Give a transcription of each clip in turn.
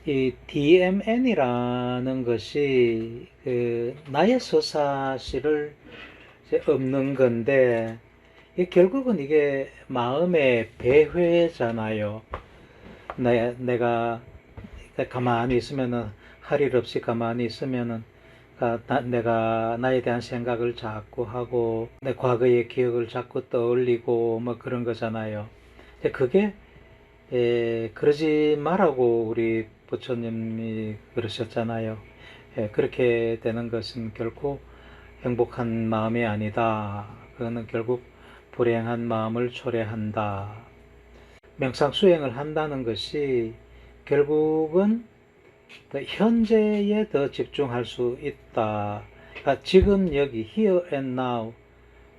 이 DMN이라는 것이 나의 서사시를 이제 없는 건데, 결국은 이게 마음의 배회잖아요. 내가 가만히 있으면은, 할 일 없이 가만히 있으면은, 내가 나에 대한 생각을 자꾸 하고, 내 과거의 기억을 자꾸 떠올리고, 뭐 그런 거잖아요. 그게 그러지 말라고 우리 부처님이 그러셨잖아요. 그렇게 되는 것은 결코 행복한 마음이 아니다. 그거는 결국 불행한 마음을 초래한다. 명상 수행을 한다는 것이 결국은 더 현재에 더 집중할 수 있다. 그러니까 지금 여기, here and now,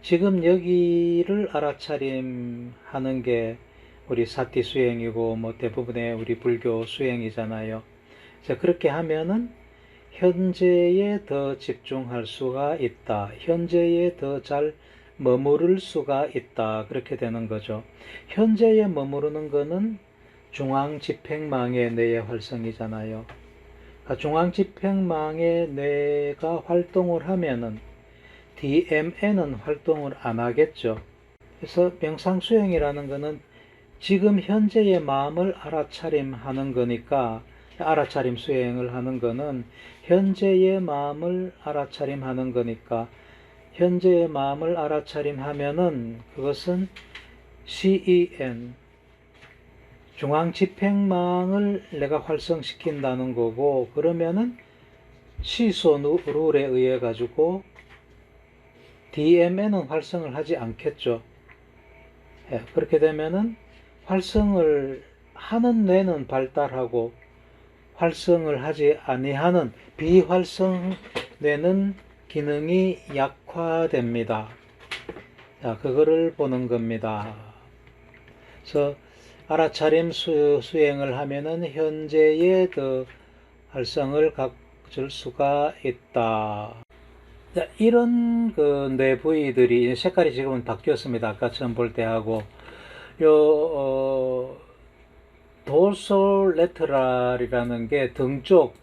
지금 여기를 알아차림하는 게 우리 사티 수행이고 뭐 대부분의 우리 불교 수행이잖아요. 그래서 그렇게 하면은 현재에 더 집중할 수가 있다. 현재에 더 잘 머무를 수가 있다. 그렇게 되는 거죠. 현재에 머무르는 거는 중앙집행망의 뇌의 활성이잖아요. 그러니까 중앙집행망의 뇌가 활동을 하면은 DMN은 활동을 안 하겠죠. 그래서 명상수행이라는 것은 지금 현재의 마음을 알아차림하는 거니까, 알아차림 수행을 하는 거는 현재의 마음을 알아차림하는 거니까, 현재의 마음을 알아차림하면은 그것은 CEN, 중앙집행망을 내가 활성시킨다는 거고, 그러면은 시소 룰에 의해 가지고 DMN은 활성을 하지 않겠죠. 그렇게 되면은 활성을 하는 뇌는 발달하고 활성을 하지 아니하는 비활성 뇌는 기능이 약화됩니다. 자, 그거를 보는 겁니다. 그래서 알아차림 수행을 하면은 현재의 더 활성을 갖출 수가 있다. 자, 이런 뇌 부위들이 색깔이 지금은 바뀌었습니다. 아까 처음 볼 때하고 도솔레터랄이라는 게 등 쪽,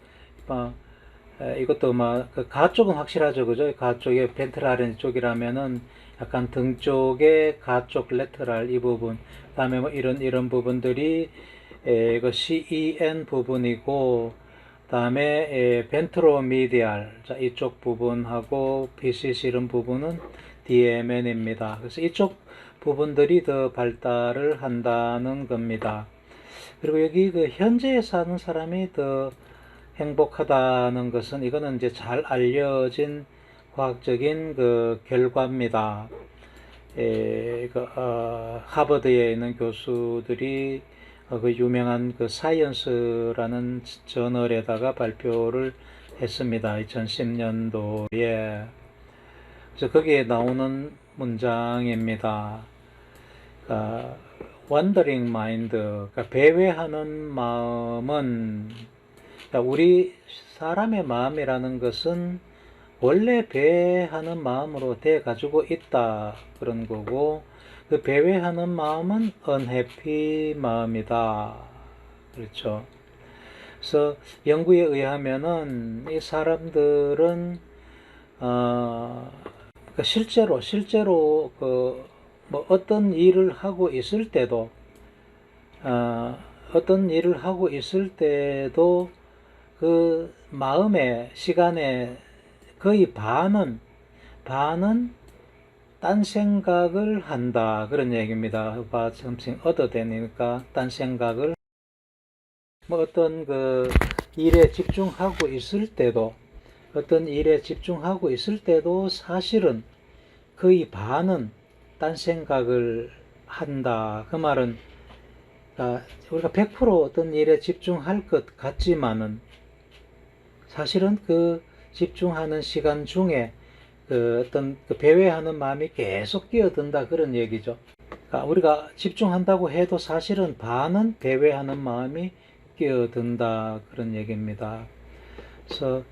이것도 가 쪽은 확실하죠, 그죠? 가 쪽에 벤트랄 쪽이라면은 약간 등 쪽에 가 쪽 레터랄 이 부분, 그다음에 뭐 이런 부분들이 이거 CEN 부분이고, 그다음에 벤트로미디알, 자, 이쪽 부분하고 PCC 이런 부분은 DMN입니다. 그래서 이쪽 부분들이 더 발달을 한다는 겁니다. 그리고 여기 현재에 사는 사람이 더 행복하다는 것은 이거는 이제 잘 알려진 과학적인 결과입니다. 하버드에 있는 교수들이 그 유명한 사이언스라는 저널에다가 발표를 했습니다. 2010년도에. 그래서 거기에 나오는 문장입니다. wandering mind, 그러니까 배회하는 마음은, 그러니까 우리 사람의 마음이라는 것은 원래 배회하는 마음으로 돼 가지고 있다 그런 거고, 그 배회하는 마음은 unhappy 마음이다. 그렇죠. 그래서 연구에 의하면은 이 사람들은 그러니까 실제로 뭐 어떤 일을 하고 있을 때도 그 마음의 시간의 거의 반은 딴 생각을 한다 그런 얘기입니다. about something other than이니까 딴 생각을, 뭐 어떤 일에 집중하고 있을 때도 사실은 거의 반은 딴 생각을 한다. 그 말은 우리가 100% 어떤 일에 집중할 것 같지만은 사실은 그 집중하는 시간 중에 어떤 배회하는 마음이 계속 끼어든다 그런 얘기죠. 그러니까 우리가 집중한다고 해도 사실은 반은 배회하는 마음이 끼어든다 그런 얘기입니다. 그래서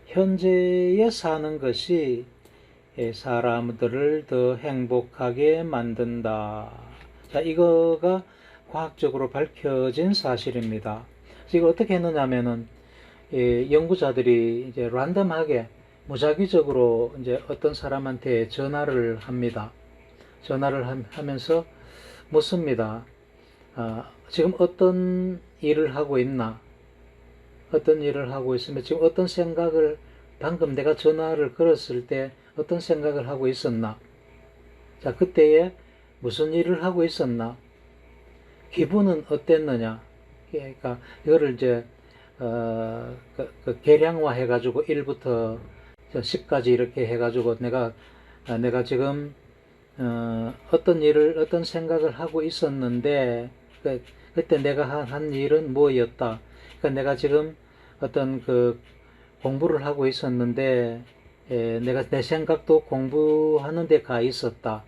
현재에 사는 것이 사람들을 더 행복하게 만든다. 자, 이거가 과학적으로 밝혀진 사실입니다. 이걸 어떻게 했느냐면은 연구자들이 이제 랜덤하게 무작위적으로 이제 어떤 사람한테 전화를 합니다. 전화를 하면서 묻습니다. 지금 어떤 일을 하고 있나? 어떤 일을 하고 있으면 지금 어떤 생각을 방금 내가 전화를 걸었을 때 어떤 생각을 하고 있었나? 자, 그때에 무슨 일을 하고 있었나? 기분은 어땠느냐? 그러니까 이거를 이제 계량화 해가지고 1부터 10까지 이렇게 해가지고 내가 지금 어떤 일을 어떤 생각을 하고 있었는데 그때 내가 한 일은 뭐였다. 그러니까 내가 지금 어떤 공부를 하고 있었는데 내가 내 생각도 공부하는 데 가 있었다.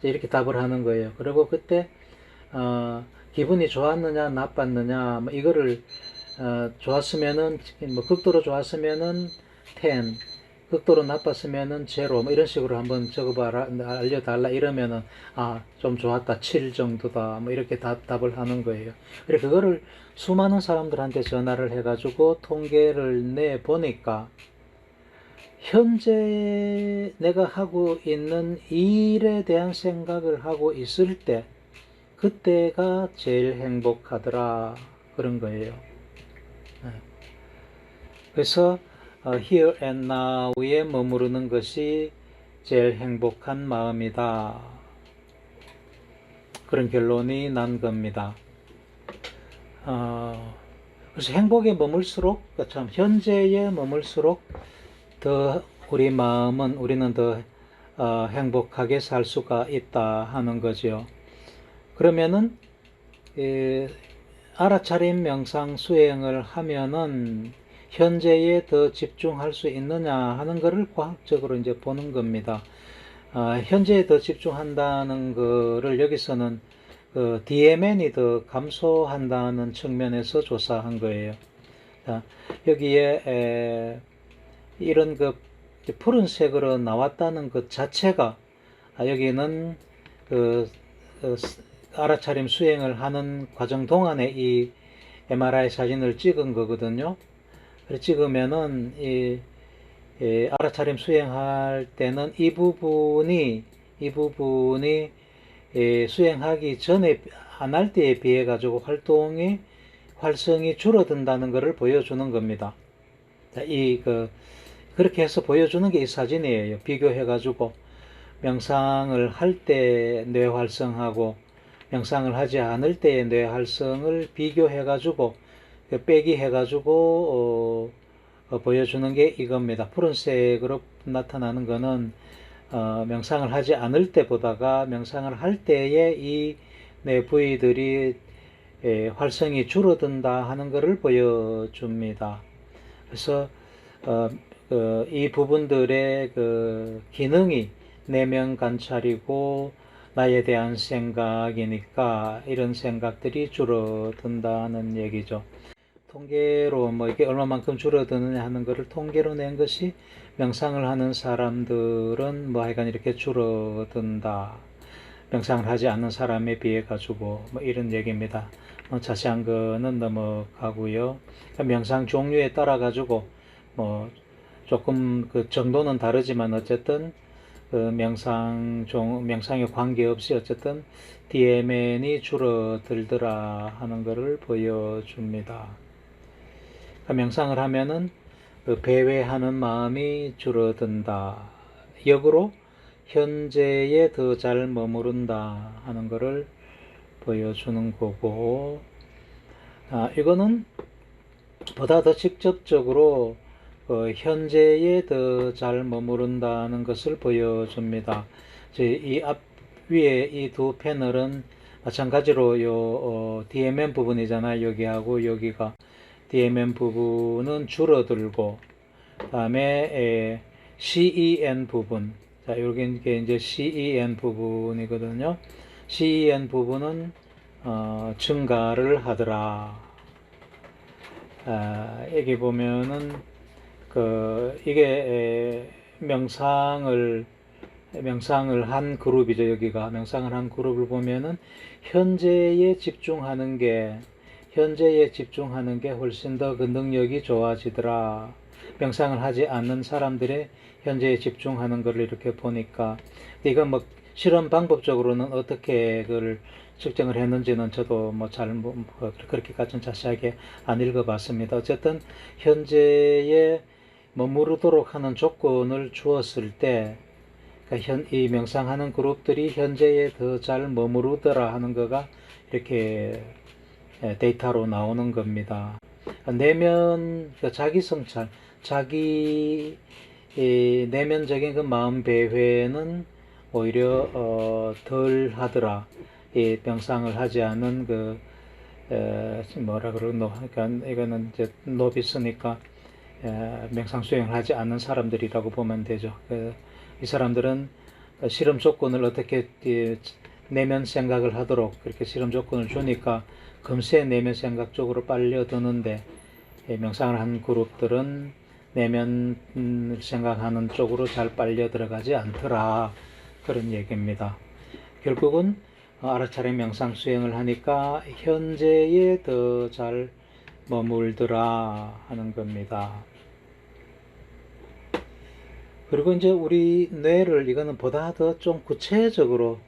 이렇게 답을 하는 거예요. 그리고 그때 기분이 좋았느냐 나빴느냐 뭐 이거를 좋았으면은 뭐 극도로 좋았으면은 10, 극도로 나빴으면은 0, 뭐 이런 식으로 한번 적어봐라, 알려달라 이러면은 좀 좋았다, 7 정도다, 뭐 이렇게 답을 하는 거예요. 그래 그거를 수많은 사람들한테 전화를 해가지고 통계를 내 보니까 현재 내가 하고 있는 일에 대한 생각을 하고 있을 때 그때가 제일 행복하더라 그런 거예요. 그래서 here and now에 머무르는 것이 제일 행복한 마음이다. 그런 결론이 난 겁니다. 그래서 행복에 머물수록, 참 현재에 머물수록 더 우리는 더 행복하게 살 수가 있다 하는 거죠. 그러면은 알아차림 명상 수행을 하면은 현재에 더 집중할 수 있느냐 하는 것을 과학적으로 이제 보는 겁니다. 현재에 더 집중한다는 것을 여기서는 DMN이 더 감소한다는 측면에서 조사한 거예요. 자, 여기에 이런 푸른색으로 나왔다는 것 자체가 여기는 알아차림 수행을 하는 과정 동안에 이 MRI 사진을 찍은 거거든요. 그래서 찍으면은 알아차림 수행할 때는 이 부분이 수행하기 전에 안 할 때에 비해 가지고 활성이 줄어든다는 것을 보여주는 겁니다. 자, 그렇게 해서 보여주는 게 이 사진이에요. 비교해 가지고 명상을 할 때 뇌 활성하고 명상을 하지 않을 때의 뇌 활성을 비교해 가지고 빼기 해 가지고 보여주는 게 이겁니다. 푸른색으로 나타나는 거는 명상을 하지 않을 때보다가 명상을 할 때의 이 뇌 부위들이 활성이 줄어든다 하는 것을 보여줍니다. 그래서 이 부분들의 기능이 내면 관찰이고 나에 대한 생각이니까 이런 생각들이 줄어든다는 얘기죠. 통계로 뭐 이게 얼마만큼 줄어드느냐 하는 것을 통계로 낸 것이 명상을 하는 사람들은 뭐 하여간 이렇게 줄어든다. 명상을 하지 않는 사람에 비해 가지고 뭐 이런 얘기입니다. 자세한 거는 넘어가고요. 명상 종류에 따라 가지고 뭐 조금 정도는 다르지만 어쨌든 명상에 관계없이 어쨌든 DMN이 줄어들더라 하는 것을 보여줍니다. 명상을 하면은 배회하는 마음이 줄어든다. 역으로 현재에 더 잘 머무른다 하는 것을 보여주는 거고, 이거는 보다 더 직접적으로 현재에 더 잘 머무른다는 것을 보여줍니다. 이 앞 위에 이 두 패널은 마찬가지로 DMN 부분이잖아요. 여기하고 여기가 DMN 부분은 줄어들고, 다음에 CEN 부분, 자, 요게 이제 CEN 부분이거든요. CEN 부분은 증가를 하더라. 여기 보면은 이게 명상을 명상을 한 그룹이죠. 여기가 명상을 한 그룹을 보면은 현재에 집중하는 게 훨씬 더 그 능력이 좋아지더라. 명상을 하지 않는 사람들의 현재에 집중하는 걸 이렇게 보니까, 이건 뭐 실험 방법적으로는 어떻게 그걸 측정을 했는지는 저도 그렇게까지는 자세하게 안 읽어봤습니다. 어쨌든 현재에 머무르도록 하는 조건을 주었을 때, 그러니까 이 명상하는 그룹들이 현재에 더 잘 머무르더라 하는 거가 이렇게 데이터로 나오는 겁니다. 내면, 그러니까 자기 성찰, 자기 내면적인 그 마음 배회는 오히려 덜 하더라. 이 명상을 하지 않은 그 뭐라 그러노? 그러니까 이거는 이제 노비스니까 명상 수행을 하지 않는 사람들이라고 보면 되죠. 이 사람들은 실험 조건을 어떻게 내면 생각을 하도록 그렇게 실험 조건을 주니까 금세 내면 생각 쪽으로 빨려드는데, 명상을 한 그룹들은 내면 생각하는 쪽으로 잘 빨려 들어가지 않더라, 그런 얘기입니다. 결국은 알아차림 명상 수행을 하니까 현재에 더 잘 머물더라 하는 겁니다. 그리고 이제 우리 뇌를, 이거는 보다 더 좀 구체적으로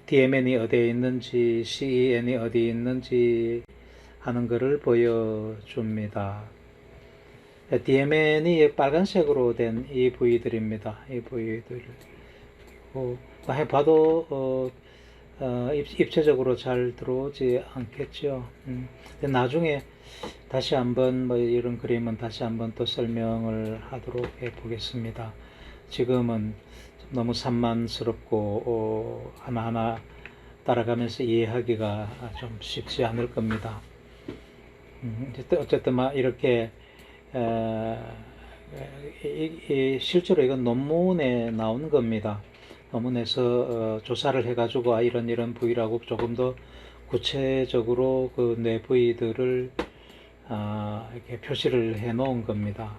DMN이 어디에 있는지, CEN이 어디에 있는지 하는 것을 보여줍니다. DMN이 빨간색으로 된 이 부위들입니다. 이 부위들. 봐도 입체적으로 잘 들어오지 않겠죠. 근데 나중에 다시 한번 이런 그림은 다시 한번 또 설명을 하도록 해 보겠습니다. 지금은 너무 산만스럽고 하나하나 따라가면서 이해하기가 좀 쉽지 않을 겁니다. 어쨌든 이렇게 실제로 이건 논문에 나온 겁니다. 논문에서 조사를 해가지고 이런 부위라고 조금 더 구체적으로 그 뇌 부위들을 이렇게 표시를 해 놓은 겁니다.